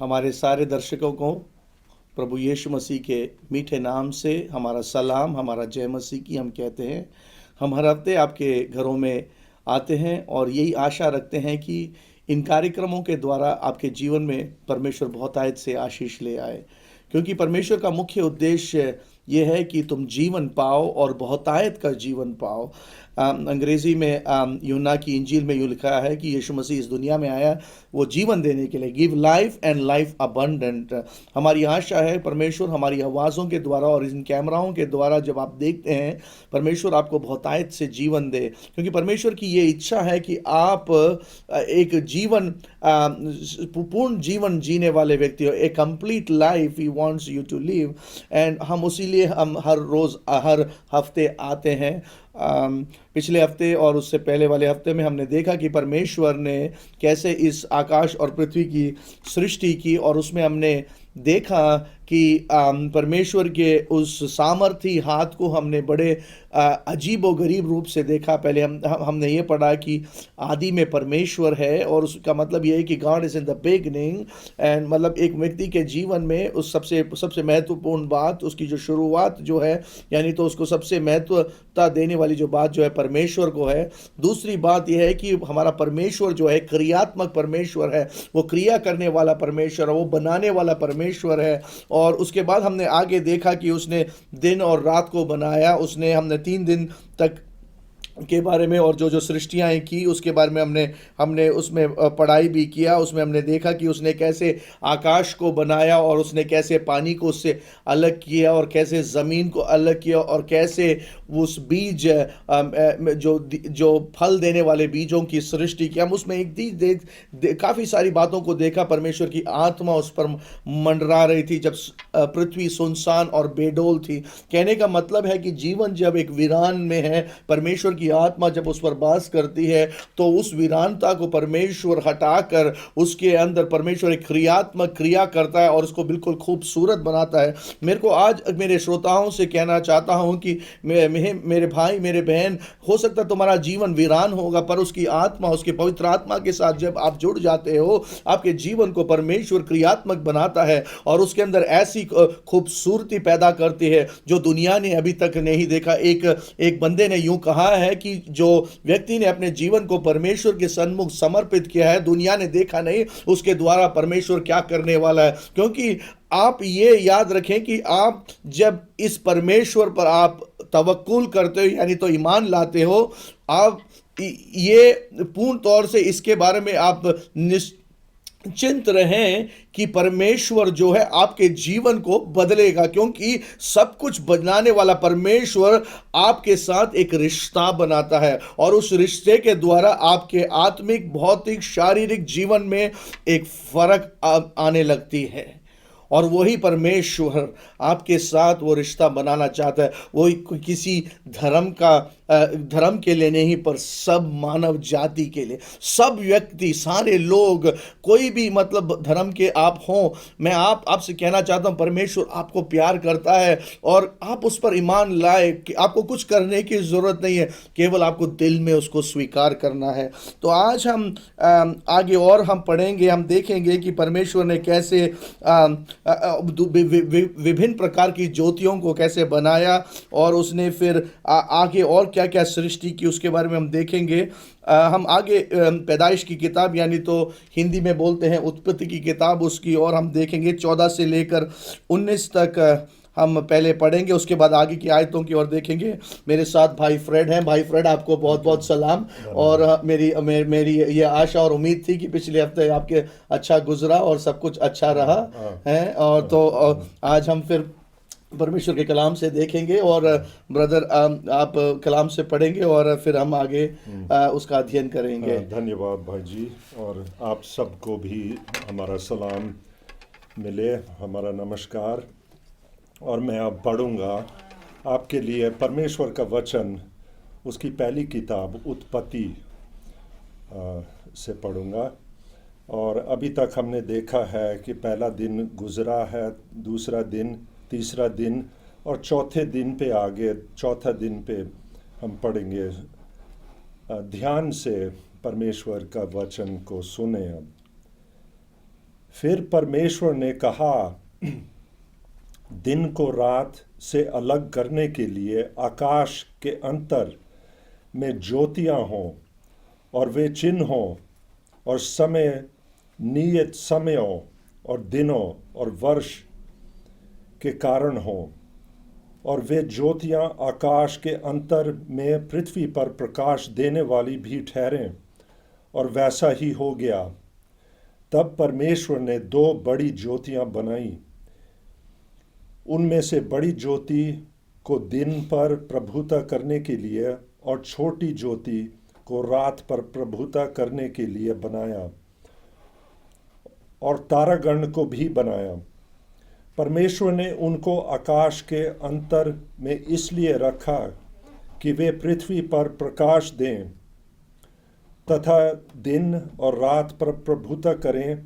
हमारे सारे दर्शकों को प्रभु यीशु मसीह के मीठे नाम से हमारा सलाम, हमारा जय मसीह की हम कहते हैं। हम हर हफ्ते आपके घरों में आते हैं और यही आशा रखते हैं कि इन कार्यक्रमों के द्वारा आपके जीवन में परमेश्वर बहुतायत से आशीष ले आए, क्योंकि परमेश्वर का मुख्य उद्देश्य ये है कि तुम जीवन पाओ और बहुतायत का जीवन पाओ। अंग्रेजी में यूहन्ना की इंजील में यूँ लिखा है कि यीशु मसीह इस दुनिया में आया वो जीवन देने के लिए, give life and life abundant. हमारी आशा है परमेश्वर हमारी आवाज़ों के द्वारा और इन कैमराओं के द्वारा जब आप देखते हैं, परमेश्वर आपको बहुतायत से जीवन दे, क्योंकि परमेश्वर की ये इच्छा है कि आप एक जीवन पूर्ण जीवन जीने वाले व्यक्ति हो। A complete life he wants you to live, and हम उसीलिए हम हर रोज़ हर हफ्ते आते हैं। पिछले हफ्ते और उससे पहले वाले हफ्ते में हमने देखा कि परमेश्वर ने कैसे इस आकाश और पृथ्वी की सृष्टि की, और उसमें हमने देखा कि परमेश्वर के उस सामर्थी हाथ को हमने बड़े अजीब व गरीब रूप से देखा। पहले हमने ये पढ़ा कि आदि में परमेश्वर है, और उसका मतलब ये है कि God is in the beginning, and मतलब एक व्यक्ति के जीवन में उस सबसे महत्वपूर्ण बात, उसकी जो शुरुआत जो है, यानी तो उसको सबसे महत्वता देने वाली जो बात जो है परमेश्वर को है। दूसरी बात यह है कि हमारा परमेश्वर जो है क्रियात्मक परमेश्वर है, वो क्रिया करने वाला परमेश्वर है, वो बनाने वाला परमेश्वर है। और उसके बाद हमने आगे देखा कि उसने दिन और रात को बनाया, हमने 3 दिन तक के बारे में और जो सृष्टियाँ की उसके बारे में हमने उसमें पढ़ाई भी किया। उसमें हमने देखा कि उसने कैसे आकाश को बनाया, और उसने कैसे पानी को उससे अलग किया, और कैसे ज़मीन को अलग किया, और कैसे उस बीज जो फल देने वाले बीजों की सृष्टि की। हम उसमें काफ़ी सारी बातों को देखा। परमेश्वर की आत्मा उस पर मंडरा रही थी जब पृथ्वी सुनसान और बेडोल थी। कहने का मतलब है कि जीवन जब एक वीरान में है, परमेश्वर की आत्मा जब उस पर वास करती है, तो उस वीरानता को परमेश्वर हटाकर उसके अंदर परमेश्वर एक क्रियात्मक क्रिया करता है और उसको बिल्कुल खूबसूरत बनाता है। मेरे को आज मेरे श्रोताओं से कहना चाहता हूं कि मेरे भाई मेरे बहन, हो सकता है तुम्हारा जीवन वीरान होगा, पर उसकी आत्मा, उसके पवित्र आत्मा के साथ जब आप जुड़ जाते हो, आपके जीवन को परमेश्वर क्रियात्मक बनाता है और उसके अंदर ऐसी खूबसूरती पैदा करती है जो दुनिया ने अभी तक नहीं देखा। एक बंदे ने यूं कहा है कि जो व्यक्ति ने अपने जीवन को परमेश्वर के सन्मुख समर्पित किया है, दुनिया ने देखा नहीं उसके द्वारा परमेश्वर क्या करने वाला है। क्योंकि आप ये याद रखें कि आप जब इस परमेश्वर पर आप तवक्कुल करते हो, यानी तो ईमान लाते हो, आप ये पूर्ण तौर से इसके बारे में आप चिंत रहें कि परमेश्वर जो है आपके जीवन को बदलेगा, क्योंकि सब कुछ बनाने वाला परमेश्वर आपके साथ एक रिश्ता बनाता है, और उस रिश्ते के द्वारा आपके आत्मिक, भौतिक, शारीरिक जीवन में एक फर्क आने लगती है। और वही परमेश्वर आपके साथ वो रिश्ता बनाना चाहता है। वो किसी धर्म के लिए नहीं, पर सब मानव जाति के लिए, सब व्यक्ति, सारे लोग, कोई भी मतलब धर्म के आप हों, मैं आपसे कहना चाहता हूँ परमेश्वर आपको प्यार करता है, और आप उस पर ईमान लाए कि आपको कुछ करने की ज़रूरत नहीं है, केवल आपको दिल में उसको स्वीकार करना है। तो आज हम आगे और हम पढ़ेंगे, हम देखेंगे कि परमेश्वर ने कैसे विभिन्न प्रकार की ज्योतियों को कैसे बनाया, और उसने फिर आगे और क्या क्या सृष्टि की उसके बारे में हम देखेंगे। हम आगे पैदाइश की किताब, यानी तो हिंदी में बोलते हैं उत्पत्ति की किताब, उसकी और हम देखेंगे 14 से लेकर 19 तक हम पहले पढ़ेंगे, उसके बाद आगे की आयतों की ओर देखेंगे। मेरे साथ भाई फ्रेड हैं। भाई फ्रेड, आपको बहुत बहुत सलाम। और मेरी ये आशा और उम्मीद थी कि पिछले हफ्ते आपके अच्छा गुजरा और सब कुछ अच्छा रहा है, और तो आज हम फिर परमेश्वर के कलाम से देखेंगे, और ब्रदर आप कलाम से पढ़ेंगे और फिर हम आगे उसका अध्ययन करेंगे। धन्यवाद भाई जी, और आप सबको भी हमारा सलाम मिले, हमारा नमस्कार। और मैं अब पढ़ूंगा आपके लिए परमेश्वर का वचन, उसकी पहली किताब उत्पत्ति से पढ़ूंगा। और अभी तक हमने देखा है कि पहला दिन गुजरा है, दूसरा दिन, तीसरा दिन, और चौथे दिन पे आगे, चौथा दिन पे हम पढ़ेंगे। ध्यान से परमेश्वर का वचन को सुने। अब फिर परमेश्वर ने कहा, दिन को रात से अलग करने के लिए आकाश के अंतर में ज्योतियां हों, और वे चिन्ह हों और समय, नियत समयों और दिनों और वर्ष के कारण हों, और वे ज्योतियां आकाश के अंतर में पृथ्वी पर प्रकाश देने वाली भी ठहरें, और वैसा ही हो गया। तब परमेश्वर ने 2 बड़ी ज्योतियां बनाई। उनमें से बड़ी ज्योति को दिन पर प्रभुता करने के लिए और छोटी ज्योति को रात पर प्रभुता करने के लिए बनाया, और तारागण को भी बनाया। परमेश्वर ने उनको आकाश के अंतर में इसलिए रखा कि वे पृथ्वी पर प्रकाश दें तथा दिन और रात पर प्रभुता करें,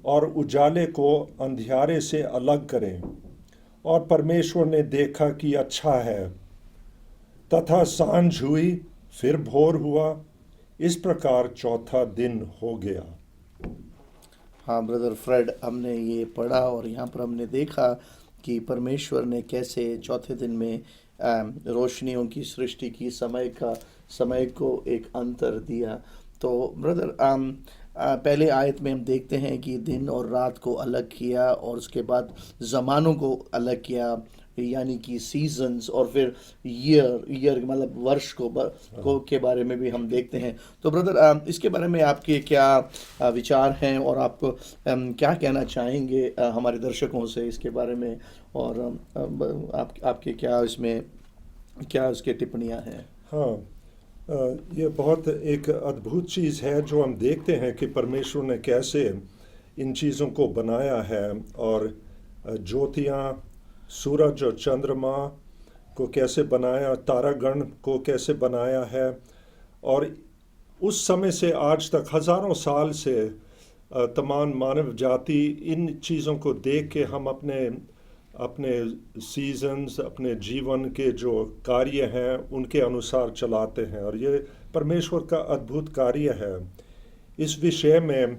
और उजाले को अंधियारे से अलग करें। और परमेश्वर ने देखा कि अच्छा है। तथा सांझ हुई, फिर भोर हुआ। इस प्रकार चौथा दिन हो गया। हाँ ब्रदर फ्रेड, हमने ये पढ़ा और यहाँ पर हमने देखा कि परमेश्वर ने कैसे चौथे दिन में रोशनियों की सृष्टि की, समय को एक अंतर दिया। तो ब्रदर पहले आयत में हम देखते हैं कि दिन और रात को अलग किया, और उसके बाद ज़मानों को अलग किया, यानी कि सीजन्स, और फिर ईयर मतलब वर्ष को के बारे में भी हम देखते हैं। तो ब्रदर इसके बारे में आपके क्या विचार हैं, और आप क्या कहना चाहेंगे हमारे दर्शकों से इसके बारे में, और आपके क्या उसके टिप्पणियां हैं? हाँ, ये बहुत एक अद्भुत चीज़ है जो हम देखते हैं कि परमेश्वर ने कैसे इन चीज़ों को बनाया है, और ज्योतियाँ, सूरज और चंद्रमा को कैसे बनाया, तारागण को कैसे बनाया है। और उस समय से आज तक हज़ारों साल से तमाम मानव जाति इन चीज़ों को देख के हम अपने सीजन्स, अपने जीवन के जो कार्य हैं उनके अनुसार चलाते हैं, और ये परमेश्वर का अद्भुत कार्य है। इस विषय में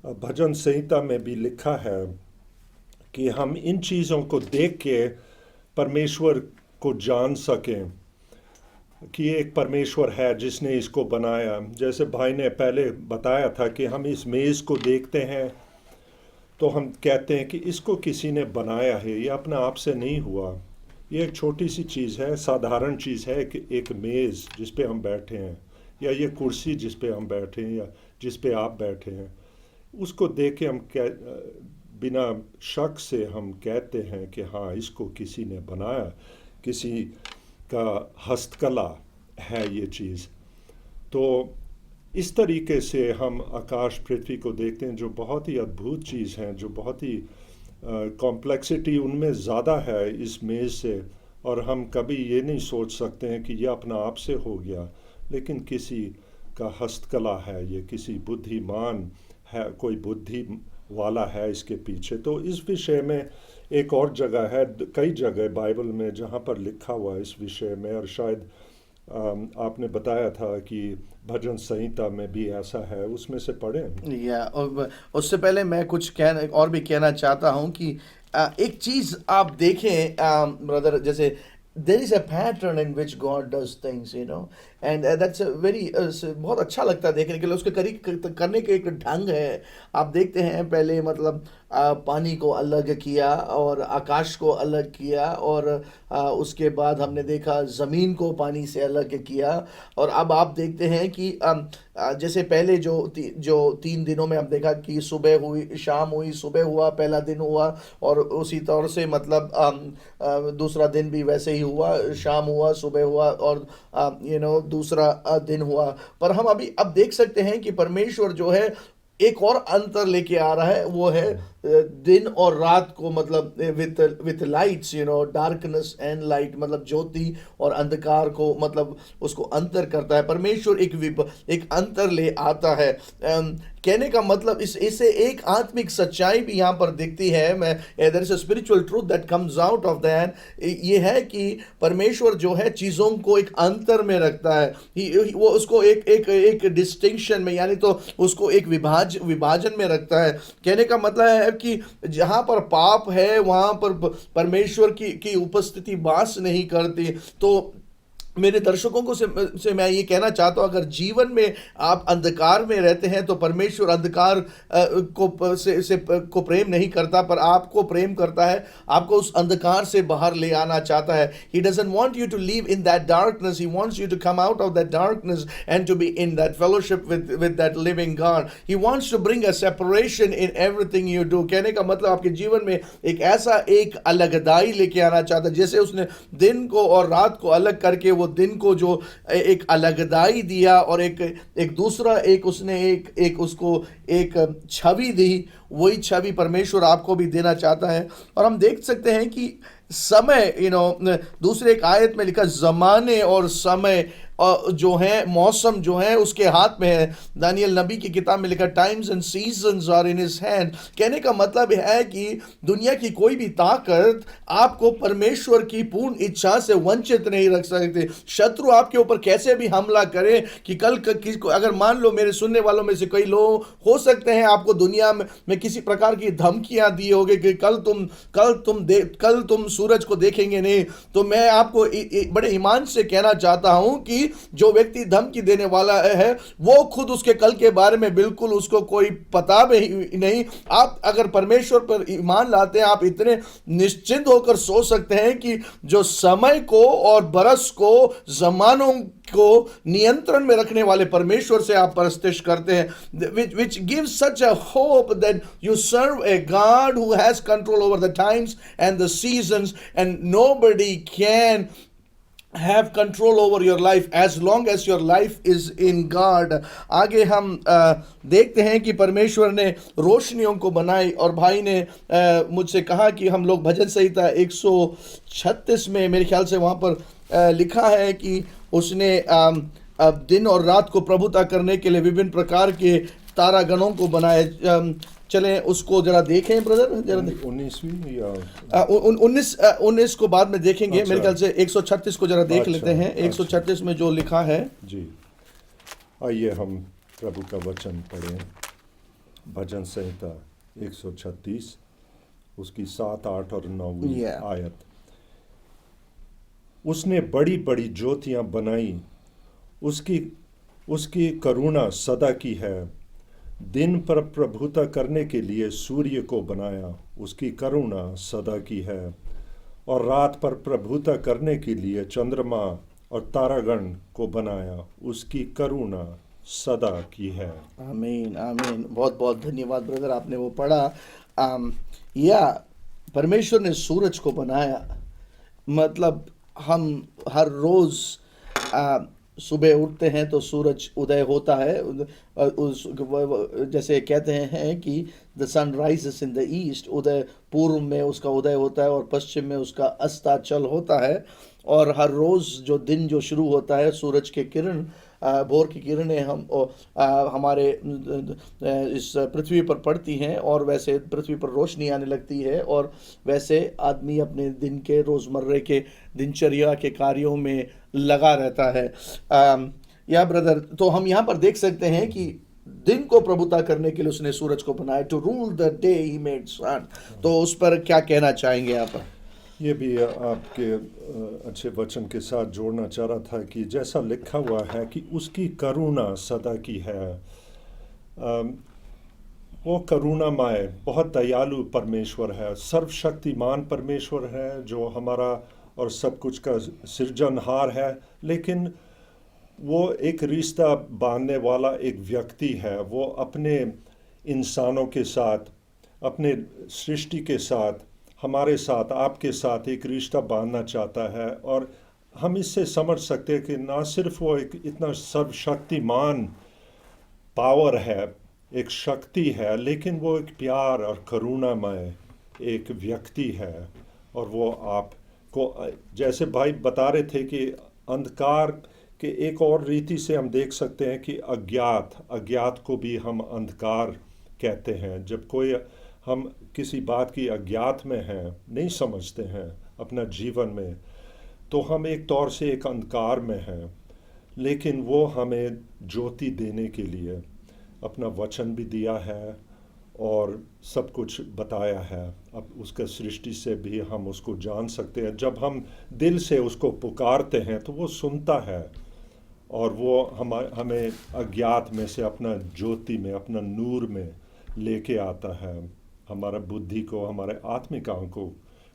भजन संहिता में भी लिखा है कि हम इन चीज़ों को देख के परमेश्वर को जान सकें कि एक परमेश्वर है जिसने इसको बनाया। जैसे भाई ने पहले बताया था कि हम इस मेज़ को देखते हैं तो हम कहते हैं कि इसको किसी ने बनाया है, ये अपने आप से नहीं हुआ। ये एक छोटी सी चीज़ है, साधारण चीज़ है कि एक मेज़ जिस पे हम बैठे हैं, या ये कुर्सी जिस पे हम बैठे हैं, या जिस पे आप बैठे हैं, उसको देख के हम बिना शक से हम कहते हैं कि हाँ, इसको किसी ने बनाया, किसी का हस्तकला है ये चीज़। तो इस तरीके से हम आकाश पृथ्वी को देखते हैं, जो बहुत ही अद्भुत चीज़ हैं, जो बहुत ही कॉम्प्लेक्सिटी उनमें ज़्यादा है इस मेज़ से, और हम कभी ये नहीं सोच सकते हैं कि ये अपना आप से हो गया, लेकिन किसी का हस्तकला है, ये किसी बुद्धिमान है, कोई बुद्धि वाला है इसके पीछे। तो इस विषय में एक और जगह है, कई जगह बाइबल में जहाँ पर लिखा हुआ है इस विषय में, और शायद आपने बताया था कि भजन संहिता में भी ऐसा है, उसमें से पढ़ें। या उससे पहले मैं कुछ कहना चाहता हूँ कि एक चीज़ आप देखें ब्रदर, जैसे there is a pattern in which God does things, and that's a very बहुत अच्छा लगता है देखने के लिए। उसके करने के एक ढंग है। आप देखते हैं पहले मतलब पानी को अलग किया और आकाश को अलग किया, और उसके बाद हमने देखा ज़मीन को पानी से अलग किया, और अब आप देखते हैं कि जैसे पहले जो 3 दिनों में हम देखा कि सुबह हुई, शाम हुई, सुबह हुआ, पहला दिन हुआ, और उसी तौर से मतलब दूसरा दिन भी वैसे ही हुआ, शाम हुआ, सुबह हुआ, और दूसरा दिन हुआ। पर हम अब देख सकते हैं कि परमेश्वर जो है एक और अंतर लेके आ रहा है, वो है दिन और रात को मतलब with lights, darkness and light, मतलब ज्योति और अंधकार को मतलब उसको अंतर करता है। परमेश्वर एक अंतर ले आता है। कहने का मतलब इससे एक आत्मिक सच्चाई भी यहाँ पर दिखती है। मैं there is a spiritual truth that comes out of that. ये है कि परमेश्वर जो है चीज़ों को एक अंतर में रखता है। वो उसको एक एक एक डिस्टिंक्शन में, यानी तो उसको एक विभाजन में रखता है। कहने का मतलब है कि जहाँ पर पाप है वहाँ पर परमेश्वर की उपस्थिति वास नहीं करती। तो मेरे दर्शकों को से मैं ये कहना चाहता हूँ, अगर जीवन में आप अंधकार में रहते हैं तो परमेश्वर अंधकार को प्रेम नहीं करता, पर आपको प्रेम करता है, आपको उस अंधकार से बाहर ले आना चाहता है। He doesn't want you to live in that darkness. He wants you to come out of that darkness and to be in that fellowship with that living God. He wants to bring a separation in everything you do. कहने का मतलब आपके जीवन में एक अलगदाई लेके आना चाहता है। जैसे उसने दिन को और रात को अलग करके वो दिन को जो एक अलगदाई दिया और एक दूसरा उसने एक उसको एक छवि दी, वही छवि परमेश्वर आपको भी देना चाहता है। और हम देख सकते हैं कि समय, दूसरे एक आयत में लिखा जमाने और समय जो है, मौसम जो है उसके हाथ में है। दानियल नबी की किताब में लिखा times and seasons are in his hand. कहने का मतलब है कि दुनिया की कोई भी ताकत आपको परमेश्वर की पूर्ण इच्छा से वंचित नहीं रख सकती। शत्रु आपके ऊपर कैसे भी हमला करे कि कल अगर मान लो मेरे सुनने वालों में से कई लोग हो सकते हैं आपको दुनिया में किसी प्रकार की धमकियां दी होगी कि कल तुम सूरज को देखेंगे नहीं, तो मैं आपको बड़े ईमान से कहना चाहता हूं कि जो व्यक्ति धमकी देने वाला है वो खुद उसके कल के बारे में बिल्कुल उसको कोई पता भी नहीं। आप अगर परमेश्वर पर ईमान लाते हैं, आप इतने निश्चिंत होकर सोच सकते हैं कि जो समय को और बरस को, जमानों को नियंत्रण में रखने वाले परमेश्वर से आप परस्तिश करते हैं, which gives such a hope that you serve a God who has control over the times and the seasons, and nobody can have control over your life as long as your life is in God। आगे हम देखते हैं कि परमेश्वर ने रोशनियों को बनाई, और भाई ने मुझसे कहा कि हम लोग भजन संहिता 136 में मेरे ख्याल से वहाँ पर लिखा है कि उसने दिन और रात को प्रभुता करने के लिए विभिन्न प्रकार के तारागणों को बनाए। चलें उसको जरा देखें ब्रदर, जरा 19वीं या 19 को बाद में देखेंगे। अच्छा। मेरे ख्याल से 136 को जरा देख अच्छा, लेते हैं। 136 में जो लिखा है, जी, आइए हम प्रभु का वचन पढ़ें। भजन संहिता 136 उसकी 7, 8 और 9 आयत। उसने बड़ी बड़ी ज्योतियां बनाई, उसकी करुणा सदा की है। दिन पर प्रभुता करने के लिए सूर्य को बनाया, उसकी करुणा सदा की है। और रात पर प्रभुता करने के लिए चंद्रमा और तारागण को बनाया, उसकी करुणा सदा की है। आमीन आमीन। बहुत बहुत धन्यवाद ब्रदर, आपने वो पढ़ा। या परमेश्वर ने सूरज को बनाया, मतलब हम हर रोज सुबह उठते हैं तो सूरज उदय होता है। जैसे कहते हैं कि the sun rises in the east, उदय पूर्व में उसका उदय होता है और पश्चिम में उसका अस्ताचल होता है। और हर रोज़ जो दिन जो शुरू होता है, सूरज के किरण, भोर की किरणें हमारे इस पृथ्वी पर पड़ती हैं, और वैसे पृथ्वी पर रोशनी आने लगती है, और वैसे आदमी अपने दिन के रोज़मर्रे के दिनचर्या के कार्यों में लगा रहता है। या ब्रदर, तो हम यहाँ पर देख सकते हैं कि दिन को प्रभुता करने के लिए उसने सूरज को बनाया, to rule the day he made sun. तो उस पर क्या कहना चाहेंगे आप? ये भी आपके अच्छे वचन के साथ जोड़ना चाह रहा था कि जैसा लिखा हुआ है कि उसकी करुणा सदा की है। वो करुणामय, बहुत दयालु परमेश्वर है, सर्वशक्तिमान परमेश्वर है, जो हमारा और सब कुछ का सृजनहार है। लेकिन वो एक रिश्ता बांधने वाला एक व्यक्ति है। वो अपने इंसानों के साथ, अपने सृष्टि के साथ, हमारे साथ, आपके साथ एक रिश्ता बांधना चाहता है। और हम इससे समझ सकते हैं कि ना सिर्फ वो एक इतना सर्वशक्तिमान पावर है, एक शक्ति है, लेकिन वो एक प्यार और करुणामय एक व्यक्ति है। और वो आपको, जैसे भाई बता रहे थे कि अंधकार के एक और रीति से हम देख सकते हैं कि अज्ञात को भी हम अंधकार कहते हैं। जब कोई हम किसी बात की अज्ञात में हैं, नहीं समझते हैं अपना जीवन में, तो हम एक तौर से एक अंधकार में हैं। लेकिन वो हमें ज्योति देने के लिए अपना वचन भी दिया है और सब कुछ बताया है। अब उसका सृष्टि से भी हम उसको जान सकते हैं। जब हम दिल से उसको पुकारते हैं तो वो सुनता है, और वो हमें अज्ञात में से अपना ज्योति में, अपना नूर में लेके आता है। हमारा बुद्धि को, हमारे आत्मिक आंखों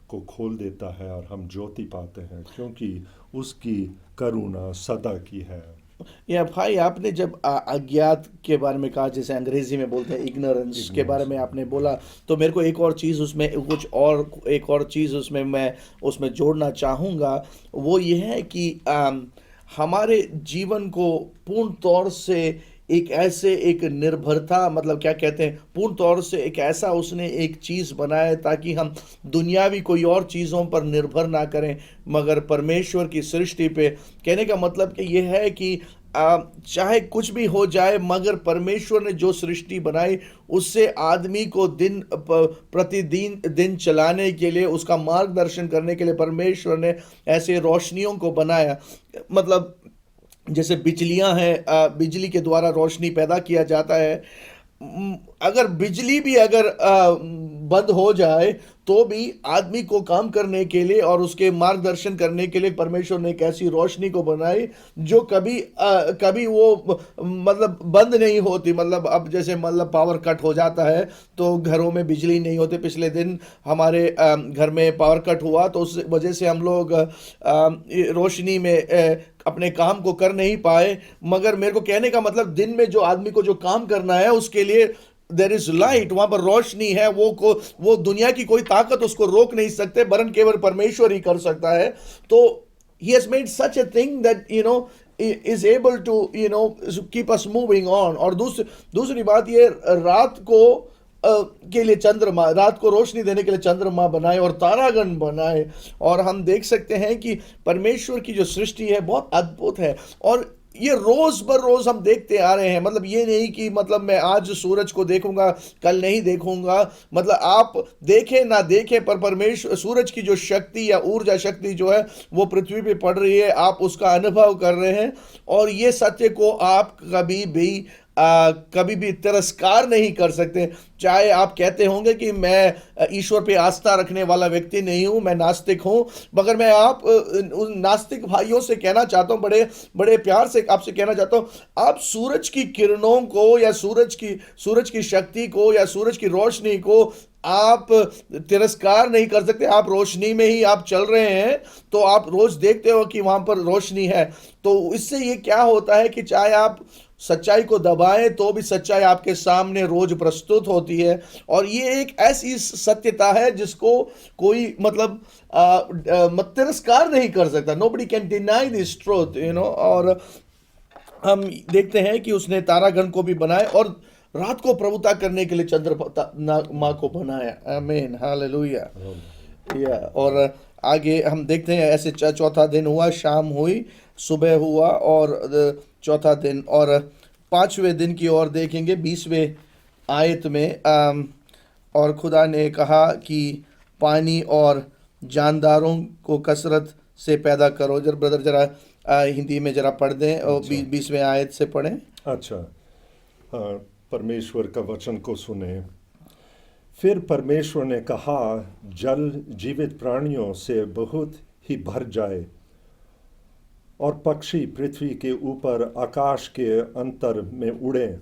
को खोल देता है और हम ज्योति पाते हैं, क्योंकि उसकी करुणा सदा की है। या भाई, आपने जब अज्ञात के बारे में कहा, जैसे अंग्रेजी में बोलते हैं इग्नोरेंस के बारे में आपने बोला, तो मेरे को एक और चीज़ उसमें एक और चीज़ उसमें मैं उसमें जोड़ना चाहूँगा। वो ये है कि हमारे जीवन को पूर्ण तौर से एक निर्भरता, मतलब क्या कहते हैं, पूर्ण तौर से एक ऐसा उसने एक चीज़ बनाया ताकि हम दुनियावी कोई और चीज़ों पर निर्भर ना करें, मगर परमेश्वर की सृष्टि पे। कहने का मतलब कि ये है कि चाहे कुछ भी हो जाए, मगर परमेश्वर ने जो सृष्टि बनाई उससे आदमी को दिन चलाने के लिए, उसका मार्गदर्शन करने के लिए परमेश्वर ने ऐसे रोशनियों को बनाया। मतलब जैसे बिजलियां हैं, बिजली के द्वारा रोशनी पैदा किया जाता है। अगर बिजली भी अगर बंद हो जाए तो भी आदमी को काम करने के लिए और उसके मार्गदर्शन करने के लिए परमेश्वर ने एक ऐसी रोशनी को बनाई जो कभी वो मतलब बंद नहीं होती। मतलब अब जैसे मतलब पावर कट हो जाता है तो घरों में बिजली नहीं होती। पिछले दिन हमारे घर में पावर कट हुआ तो उस वजह से हम लोग रोशनी में अपने काम को कर नहीं पाए। मगर मेरे को कहने का मतलब, दिन में जो आदमी को जो काम करना है उसके लिए देयर इज लाइट, वहां पर रोशनी है। वो दुनिया की कोई ताकत उसको रोक नहीं सकते, वरन केवल परमेश्वर ही कर सकता है। तो he has made such a thing that is able to keep us moving on। और दूसरी बात ये, रात को के लिए चंद्रमा, रात को रोशनी देने के लिए चंद्रमा बनाए और तारागण बनाए। और हम देख सकते हैं कि परमेश्वर की जो सृष्टि है बहुत अद्भुत है, और ये रोज बर रोज हम देखते आ रहे हैं। मतलब ये नहीं कि मतलब मैं आज सूरज को देखूंगा कल नहीं देखूंगा। मतलब आप देखें ना देखें, पर परमेश्वर, सूरज की जो शक्ति या ऊर्जा शक्ति जो है वो पृथ्वी पे पड़ रही है, आप उसका अनुभव कर रहे हैं। और ये सत्य को आप कभी भी तिरस्कार नहीं कर सकते। चाहे आप कहते होंगे कि मैं ईश्वर पे आस्था रखने वाला व्यक्ति नहीं हूं, मैं नास्तिक हूं, मगर मैं उन नास्तिक भाइयों से कहना चाहता हूं, बड़े बड़े प्यार से आपसे कहना चाहता हूं, आप सूरज की किरणों को या सूरज की शक्ति को या सूरज की रोशनी को आप तिरस्कार नहीं कर सकते। आप रोशनी में ही आप चल रहे हैं तो आप रोज देखते हो कि वहां पर रोशनी है। तो इससे ये क्या होता है कि चाहे आप सच्चाई को दबाएं तो भी सच्चाई आपके सामने रोज प्रस्तुत होती है। और ये एक ऐसी सत्यता है जिसको कोई मतलब तिरस्कार नहीं कर सकता। Nobody can deny this truth, और हम देखते हैं कि उसने तारागण को भी बनाया और रात को प्रभुता करने के लिए चंद्रमा को बनाया। आमीन, हालेलुया। या और आगे हम देखते हैं, ऐसे चौथा दिन हुआ, शाम हुई, सुबह हुआ और चौथा दिन। और पांचवें दिन की ओर देखेंगे 20वें आयत में, और खुदा ने कहा कि पानी और जानदारों को कसरत से पैदा करो। जरा ब्रदर जरा हिंदी में जरा पढ़ दें और 20वें आयत से पढ़ें। अच्छा, हाँ, परमेश्वर का वचन को सुने। फिर परमेश्वर ने कहा, जल जीवित प्राणियों से बहुत ही भर जाए और पक्षी पृथ्वी के ऊपर आकाश के अंतर में उड़ें।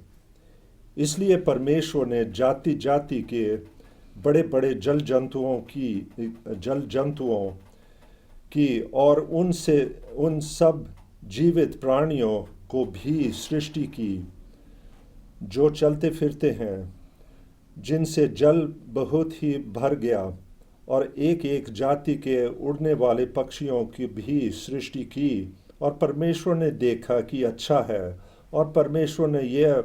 इसलिए परमेश्वर ने जाति जाति के बड़े बड़े जल जंतुओं की और उन सब जीवित प्राणियों को भी सृष्टि की जो चलते फिरते हैं, जिनसे जल बहुत ही भर गया, और एक एक जाति के उड़ने वाले पक्षियों की भी सृष्टि की। और परमेश्वर ने देखा कि अच्छा है, और परमेश्वर ने यह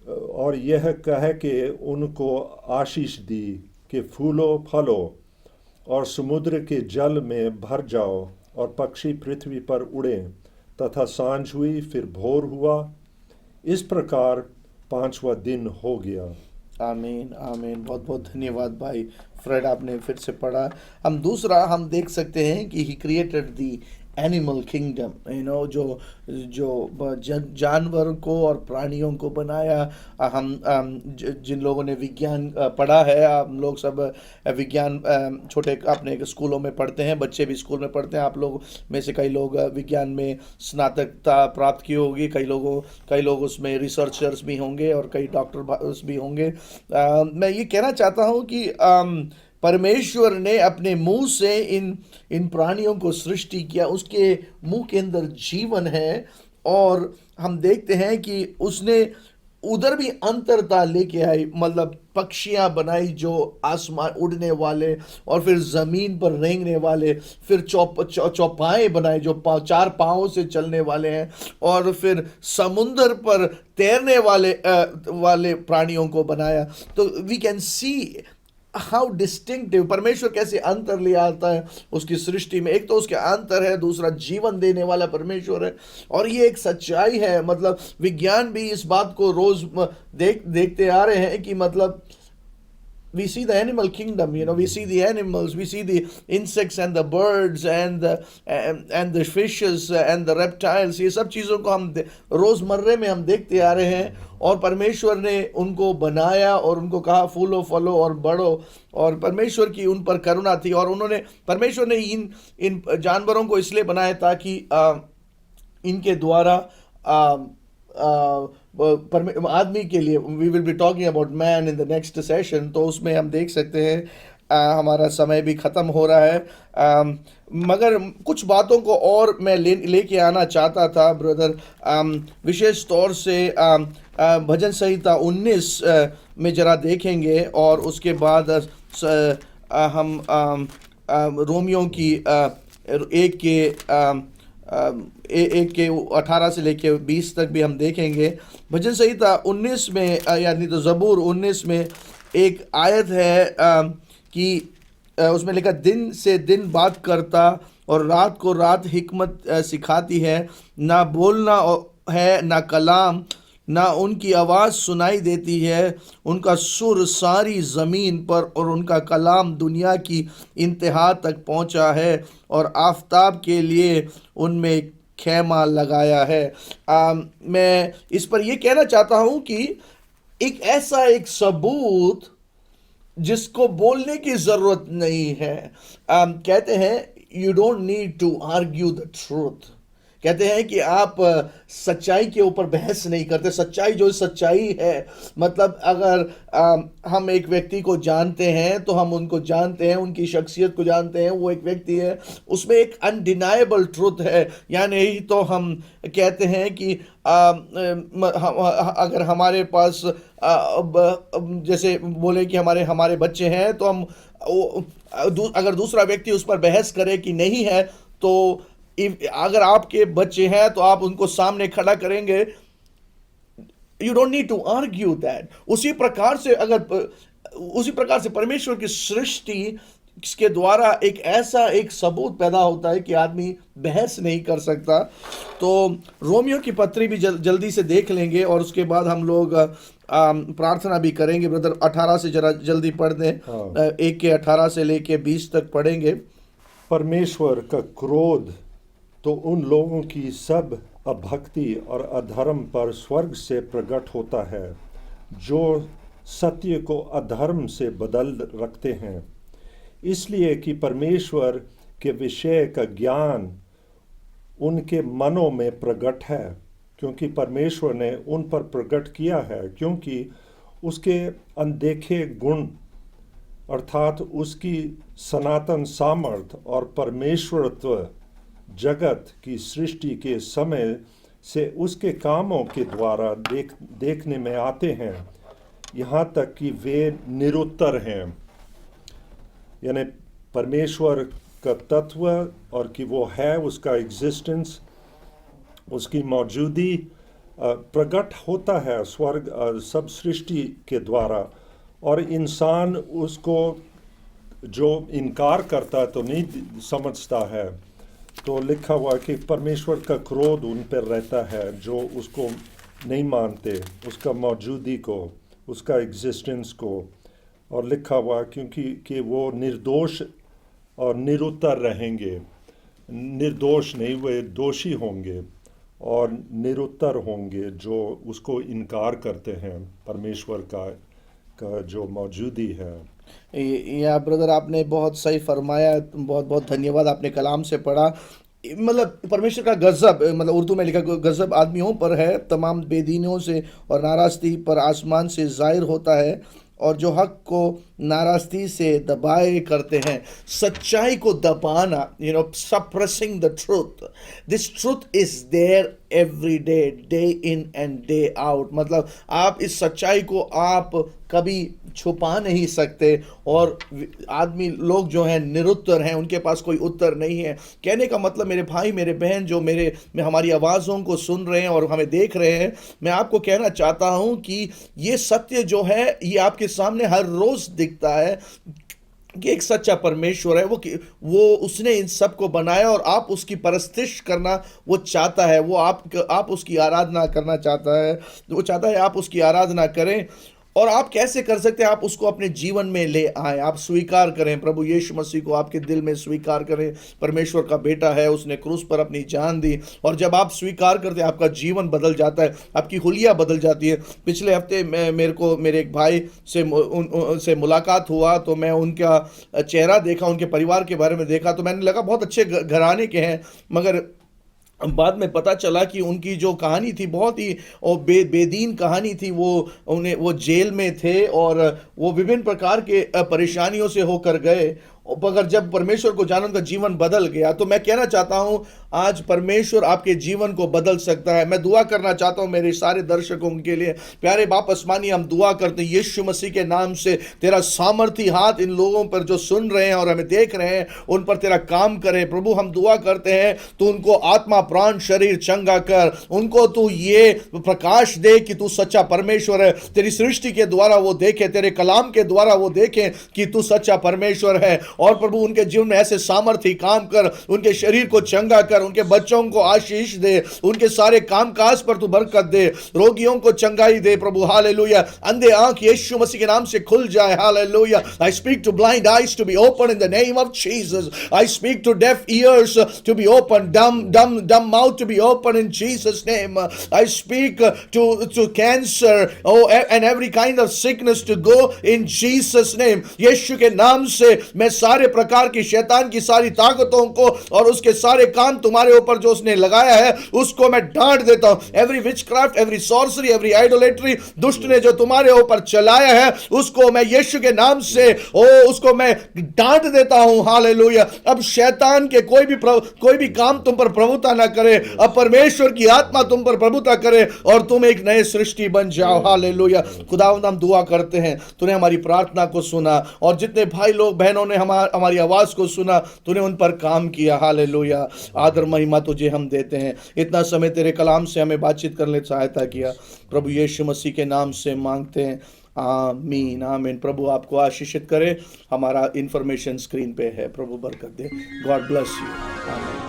और यह कह के उनको आशीष दी कि फूलो फलो और समुद्र के जल में भर जाओ और पक्षी पृथ्वी पर उड़ें। तथा सांझ हुई, फिर भोर हुआ। इस प्रकार 5वां दिन हो गया। आमीन आमीन। बहुत बहुत धन्यवाद भाई फ्रेड, आपने फिर से पढ़ा। हम देख सकते हैं कि he created the animal kingdom, जानवर को और प्राणियों को बनाया। जिन लोगों ने विज्ञान पढ़ा है, हम लोग सब विज्ञान छोटे अपने स्कूलों में पढ़ते हैं, बच्चे भी स्कूल में पढ़ते हैं। आप लोग में से कई लोग विज्ञान में स्नातकता प्राप्त की होगी, कई लोग उसमें रिसर्चर्स भी होंगे और कई डॉक्टर भी होंगे। मैं ये कहना चाहता हूँ कि परमेश्वर ने अपने मुंह से इन प्राणियों को सृष्टि किया, उसके मुंह के अंदर जीवन है। और हम देखते हैं कि उसने उधर भी अंतरता लेके आई, मतलब पक्षियां बनाई जो आसमान उड़ने वाले, और फिर जमीन पर रेंगने वाले, फिर चौपाए बनाए जो 4 पाँवों से चलने वाले हैं, और फिर समुंदर पर तैरने वाले प्राणियों को बनाया। तो we can see how distinctive परमेश्वर कैसे अंतर ले आता है उसकी सृष्टि में। एक तो उसके अंतर है, दूसरा जीवन देने वाला परमेश्वर है, और ये एक सच्चाई है। मतलब विज्ञान भी इस बात को रोज देखते आ रहे हैं कि मतलब we see the animal kingdom, we see the animals, we see the insects and the birds and the fishes and the reptiles। ये सब चीज़ों को हम रोज़मर्रे में हम देखते आ रहे हैं, और परमेश्वर ने उनको बनाया और उनको कहा फूलो फलो और बढ़ो, और परमेश्वर की उन पर करुणा थी। और परमेश्वर ने इन जानवरों को इसलिए बनाया ताकि इनके द्वारा आदमी के लिए, we will be talking about man in the next session, तो उसमें हम देख सकते हैं हमारा समय भी ख़त्म हो रहा है। मगर कुछ बातों को और मैं लेके आना चाहता था ब्रदर, विशेष तौर से भजन संहिता 19 में ज़रा देखेंगे, और उसके बाद हम रोमियो की 1 के 18 से लेके 20 तक भी हम देखेंगे। भजन संहिता 19 में, यानी तो ज़बूर 19 में एक आयत है कि उसमें लिखा, दिन से दिन बात करता और रात को रात हिकमत सिखाती है। ना बोलना है ना कलाम, ना उनकी आवाज़ सुनाई देती है। उनका सुर सारी ज़मीन पर और उनका कलाम दुनिया की इंतहा तक पहुंचा है, और आफताब के लिए उनमें खेमा लगाया है। मैं इस पर यह कहना चाहता हूं कि एक ऐसा एक सबूत जिसको बोलने की ज़रूरत नहीं है। कहते हैं you don't need to argue the truth. कहते हैं कि आप सच्चाई के ऊपर बहस नहीं करते। सच्चाई जो सच्चाई है, मतलब अगर हम एक व्यक्ति को जानते हैं तो हम उनको जानते हैं, उनकी शख्सियत को जानते हैं, वो एक व्यक्ति है, उसमें एक अनडिनाइबल ट्रुथ है। यानी यही तो हम कहते हैं कि अगर हमारे पास जैसे बोले कि हमारे बच्चे हैं, तो हम अगर दूसरा व्यक्ति उस पर बहस करे कि नहीं है, तो अगर आपके बच्चे हैं तो आप उनको सामने खड़ा करेंगे। You don't need to argue that. उसी प्रकार से परमेश्वर की सृष्टि के द्वारा एक सबूत पैदा होता है कि आदमी बहस नहीं कर सकता। तो रोमियो की पत्री भी जल्दी से देख लेंगे, और उसके बाद हम लोग प्रार्थना भी करेंगे। ब्रदर 18 से जरा जल्दी पढ़ दें। 1 के 18 से लेके 20 तक पढ़ेंगे। परमेश्वर का क्रोध तो उन लोगों की सब अभक्ति और अधर्म पर स्वर्ग से प्रकट होता है, जो सत्य को अधर्म से बदल रखते हैं, इसलिए कि परमेश्वर के विषय का ज्ञान उनके मनों में प्रकट है, क्योंकि परमेश्वर ने उन पर प्रकट किया है, क्योंकि उसके अनदेखे गुण अर्थात उसकी सनातन सामर्थ और परमेश्वरत्व जगत की सृष्टि के समय से उसके कामों के द्वारा देखने में आते हैं, यहाँ तक कि वे निरुत्तर हैं। यानी परमेश्वर का तत्व और कि वो है, उसका एग्जिस्टेंस, उसकी मौजूदी प्रकट होता है स्वर्ग सब सृष्टि के द्वारा, और इंसान उसको जो इनकार करता है तो नहीं समझता है। तो लिखा हुआ है कि परमेश्वर का क्रोध उन पर रहता है जो उसको नहीं मानते, उसका मौजूदी को, उसका एग्जिस्टेंस को। और लिखा हुआ है क्योंकि कि वो निर्दोष और निरुत्तर रहेंगे, निर्दोष नहीं, वे दोषी होंगे और निरुत्तर होंगे जो उसको इनकार करते हैं, परमेश्वर का जो मौजूदी है। या ब्रदर आपने बहुत सही फरमाया, बहुत बहुत धन्यवाद। आपने कलाम से पढ़ा, मतलब परमेश्वर का गजब, मतलब उर्दू में लिखा गजब आदमियों पर है, तमाम बेदीनियों से और नाराज़गी पर आसमान से ज़ाहिर होता है, और जो हक को नाराज़गी से दबाए करते हैं। सच्चाई को दबाना, suppressing the truth, this truth is there every day, day in and day out. मतलब आप इस सच्चाई को आप कभी छुपा नहीं सकते, और आदमी लोग जो हैं निरुत्तर हैं, उनके पास कोई उत्तर नहीं है। कहने का मतलब मेरे भाई मेरे बहन जो हमारी आवाज़ों को सुन रहे हैं और हमें देख रहे हैं, मैं आपको कहना चाहता हूं कि ये सत्य जो है ये आपके सामने हर रोज़ दिखता है कि एक सच्चा परमेश्वर है, वो उसने इन सब को बनाया और आप उसकी परस्तिश करना वो चाहता है। वो आप उसकी आराधना करना चाहता है, वो चाहता है आप उसकी आराधना करें। और आप कैसे कर सकते हैं? आप उसको अपने जीवन में ले आए, आप स्वीकार करें, प्रभु यीशु मसीह को आपके दिल में स्वीकार करें। परमेश्वर का बेटा है, उसने क्रूस पर अपनी जान दी, और जब आप स्वीकार करते हैं आपका जीवन बदल जाता है, आपकी हुलिया बदल जाती है। पिछले हफ्ते मेरे एक भाई से मुलाकात हुआ, तो मैं उनका चेहरा देखा, उनके परिवार के बारे में देखा, तो मैंने लगा बहुत अच्छे घराने के हैं, मगर बाद में पता चला कि उनकी जो कहानी थी बहुत ही बेदीन कहानी थी। वो जेल में थे और वो विभिन्न प्रकार के परेशानियों से होकर गए, मगर जब परमेश्वर को जाना उनका जीवन बदल गया। तो मैं कहना चाहता हूं आज परमेश्वर आपके जीवन को बदल सकता है। मैं दुआ करना चाहता हूं मेरे सारे दर्शकों के लिए। प्यारे बाप आसमानी, हम दुआ करते हैं यीशु मसीह के नाम से, तेरा सामर्थी हाथ इन लोगों पर जो सुन रहे हैं और हमें देख रहे हैं, उन पर तेरा काम करे। प्रभु हम दुआ करते हैं तू उनको आत्मा प्राण शरीर चंगा कर, उनको तू ये प्रकाश दे कि तू सच्चा परमेश्वर है। तेरी सृष्टि के द्वारा वो देखें, तेरे कलाम के द्वारा वो देखें कि तू सच्चा परमेश्वर है। और प्रभु उनके जीवन में ऐसे सामर्थी काम कर, उनके शरीर को चंगा कर, उनके बच्चों को आशीष दे, उनके सारे कामकाज पर तू बरकत दे, रोगियों को चंगाई दे प्रभु। हालेलुया। अंधे आंख यीशु मसीह के नाम से खुल जाए। Hallelujah. I speak to blind eyes to be open in the name of Jesus. I speak to deaf ears to be open, dumb mouth to be open in Jesus name. I speak to cancer, and every kind of sickness to go in Jesus name. यीशु के नाम से मैं सारे प्रकार की शैतान की सारी ताकतों को और उसके सारे काम तुम्हारे ऊपर जो उसने लगाया है उसको मैं डांट देता हूं। Every witchcraft, every sorcery, every idolatry दुष्ट ने जो तुम्हारे ऊपर चलाया है उसको मैं यीशु के नाम से उसको मैं डांट देता हूं। हालेलुया। अब शैतान के कोई भी काम तुम पर प्रभुता ना करे, अब परमेश्वर की आत्मा तुम पर प्रभुता करे और तुम एक नए सृष्टि बन जाओ। हालेलुया। खुदावंद हम दुआ करते हैं, तूने हमारी प्रार्थना को सुना, और जितने भाई लोग बहनों ने हमारी आवाज को सुना, तूने उन पर काम किया। हालेलुया। आदर महिमा तुझे हम देते हैं। इतना समय तेरे कलाम से हमें बातचीत करने सहायता किया, प्रभु यीशु मसीह के नाम से मांगते हैं, आमीन आमीन। प्रभु आपको आशीषित करे। हमारा इंफॉर्मेशन स्क्रीन पे है, प्रभु बरकत दे। God bless you. आमीन।